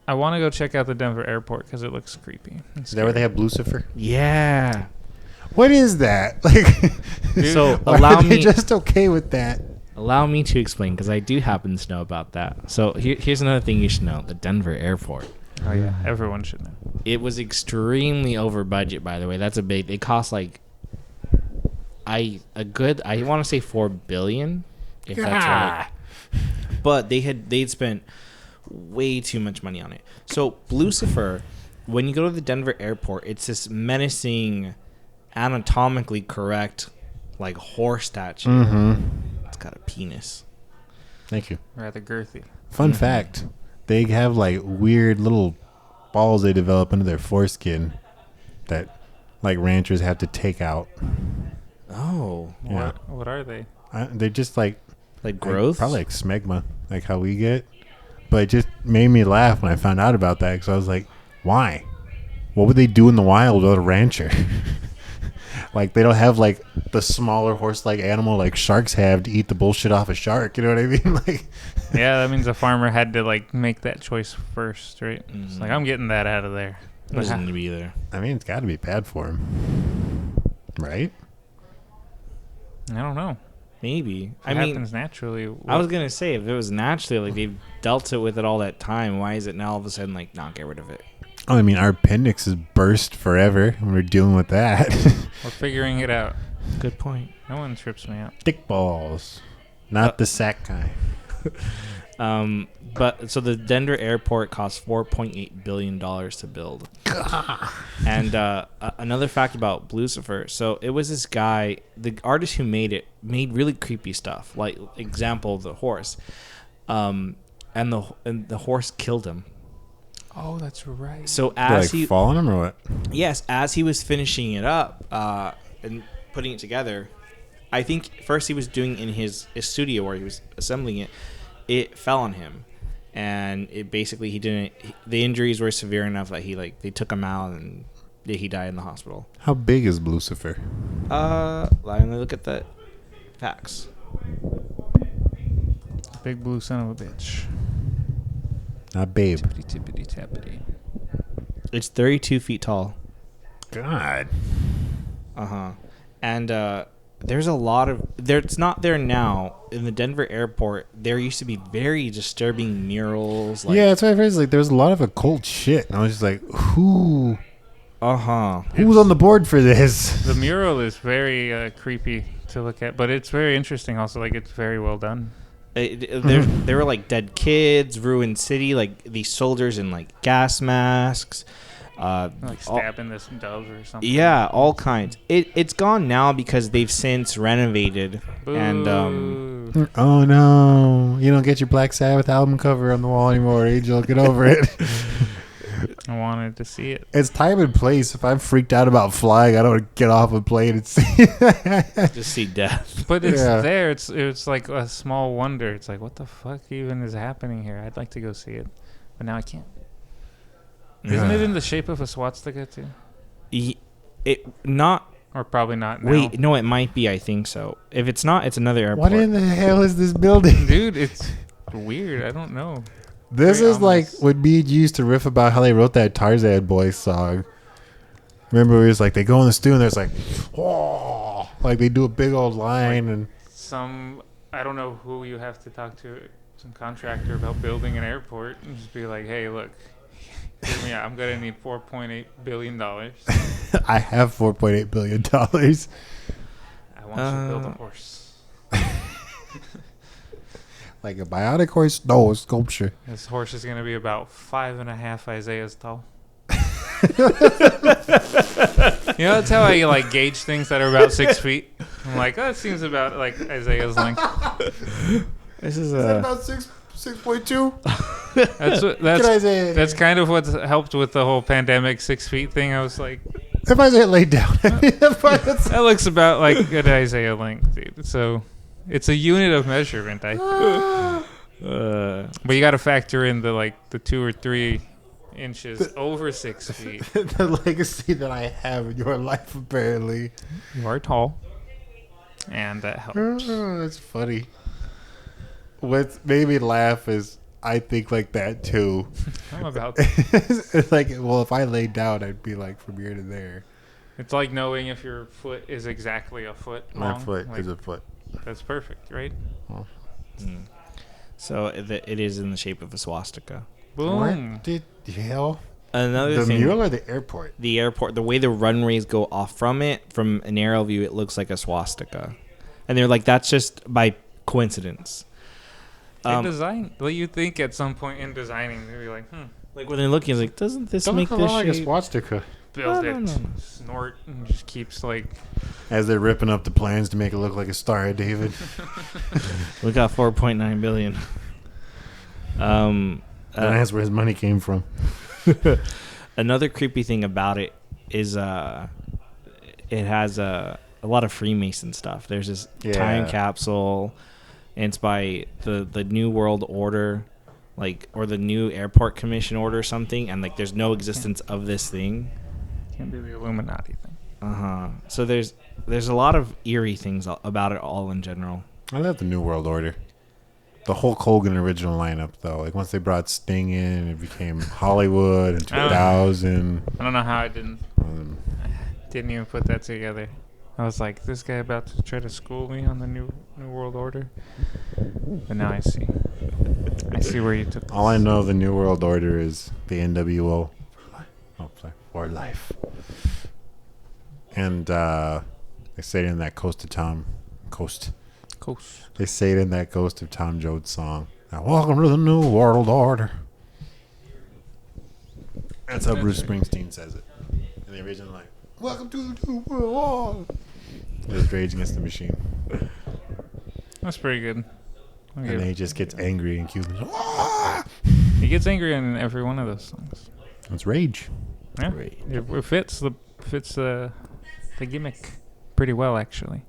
I want to go check out the Denver airport because it looks creepy. Is that where they have Lucifer? Yeah. What is that? Like, So why allow are they me just okay with that? allow me to explain because I do happen to know about that. So here's another thing you should know: the Denver airport. Oh yeah, everyone should know. It was extremely over budget, by the way. That's a big. It cost like I want to say $4 billion, if that's right. But they'd spent way too much money on it. So Lucifer, when you go to the Denver airport, it's this menacing, anatomically correct, like horse statue. Mm-hmm. It's got a penis. Thank you. Rather girthy. Fun fact: they have like weird little balls they develop under their foreskin that like ranchers have to take out. Oh, Yeah. What are they? They're just like growth? probably like smegma, like how we get. But it just made me laugh when I found out about that because I was like, why? What would they do in the wild with a rancher? Like they don't have like the smaller horse-like animal like sharks have to eat the bullshit off a shark. You know what I mean? Like, Yeah, that means the farmer had to like make that choice first, right? It's like I'm getting that out of there. It doesn't need to be there. I mean, it's got to be bad for him, right? I don't know. Maybe. It happens naturally. I was gonna say if it was naturally, like they've dealt it with it all that time, why is it now all of a sudden like, nah, get rid of it? Oh, I mean, our appendix is burst forever, and we're dealing with that. We're figuring it out. Good point. No one trips me out. Dick balls, not the sack kind. But so the Denver airport cost $4.8 billion to build. And another fact about Lucifer. So it was this guy, the artist who made it, made really creepy stuff. Like example, the horse, and the horse killed him. Oh, that's right. So Like as he fall on him or what? Yes, as he was finishing it up and putting it together, I think first he was doing in his studio where he was assembling it. It fell on him, and it basically he didn't. The injuries were severe enough that they took him out and he died in the hospital. How big is Lucifer? Let me look at the facts. Big blue son of a bitch. Not babe. Tippity tappity. It's 32 feet tall. God. And there's a lot of it's not there now in the Denver airport. There used to be very disturbing murals. Yeah, that's what I heard. Like, there's a lot of occult shit. And I was just like, who's on the board for this? The mural is very creepy to look at, but it's very interesting also. Like, it's very well done. There were like dead kids, ruined city, like these soldiers in like gas masks. Like stabbing this doves or something. Yeah, all kinds. It's gone now because they've since renovated. Boo. And Oh no, you don't get your Black Sabbath album cover on the wall anymore, Angel. Get over it. I wanted to see it. It's time and place. If I'm freaked out about flying, I don't get off a plane and see. just see death. But it's Yeah. there. It's like a small wonder. It's like, what the fuck even is happening here? I'd like to go see it, but now I can't. Isn't it in the shape of a swastika too? Or probably not now. Wait, no, it might be. I think so. If it's not, it's another airport. What in the hell is this building? Dude, it's weird. I don't know. This Very is like ominous. when me and you used to riff about how they wrote that Tarzan Boys song. Remember, it was like they go in the stew and there's like, oh, like they do a big old line and I don't know who you have to talk to, some contractor about building an airport, and just be like, hey, look, hear me out. I'm gonna need $4.8 billion. I I have $4.8 billion. want you to build a horse. Like a bionic horse? No, a sculpture. This horse is gonna be about 5.5 Isaiahs tall. That's how I like gauge things that are about 6 feet. I'm like, oh, it seems about like Isaiah's length. This is about 6.2? That's kind of what helped with the whole pandemic 6 feet thing. I was like, If I say it laid down. that looks about like an Isaiah length, dude. So it's a unit of measurement. But you got to factor in the 2 or 3 inches over 6 feet. The legacy that I have in your life, apparently. You are tall, and that helps. Oh, that's funny. What made me laugh is I think like that too. I'm about. It's like, well, if I laid down, I'd be like from here to there. It's like knowing if your foot is exactly a foot long. My foot like, is a foot. That's perfect, right? So it is in the shape of a swastika. Boom. What the hell? Another The thing, mule or the airport? the airport, the way the runways go off from it, from an aerial view, it looks like a swastika, and they're like, that's just by coincidence. They design. Well, you think at some point in designing, they'd be like, Like when they're looking, it's like, doesn't this Don't make look this like a shape? swastika. build No, it, no, no. snort, and just keeps like. As they're ripping up the plans to make it look like a Star of David. We got 4.9 billion. And that's where his money came from. Another creepy thing about it is it has a lot of Freemason stuff. There's this time capsule, and it's by the New World Order, like, or the New Airport Commission Order or something, and like there's no existence of this thing. Can't be the Illuminati thing. So there's a lot of eerie things about it all in general. I love the New World Order. The Hulk Hogan original lineup, though. Like, once they brought Sting in, it became Hollywood in 2000. I don't know how I didn't even put that together. I was like, this guy about to try to school me on the New World Order. But now I see. I see where you took this. All I know of the New World Order is the NWO. For life. And they say it in that Coast. They say it in that Ghost of Tom Jones song. Now, welcome to the New World Order. That's how Bruce Springsteen says it. In the original, like, welcome to the New World Order. It was Rage Against the Machine. That's pretty good. And then he just gets angry and Cuban. He gets angry in every one of those songs. It's Rage. Yeah, it fits the gimmick pretty well, actually.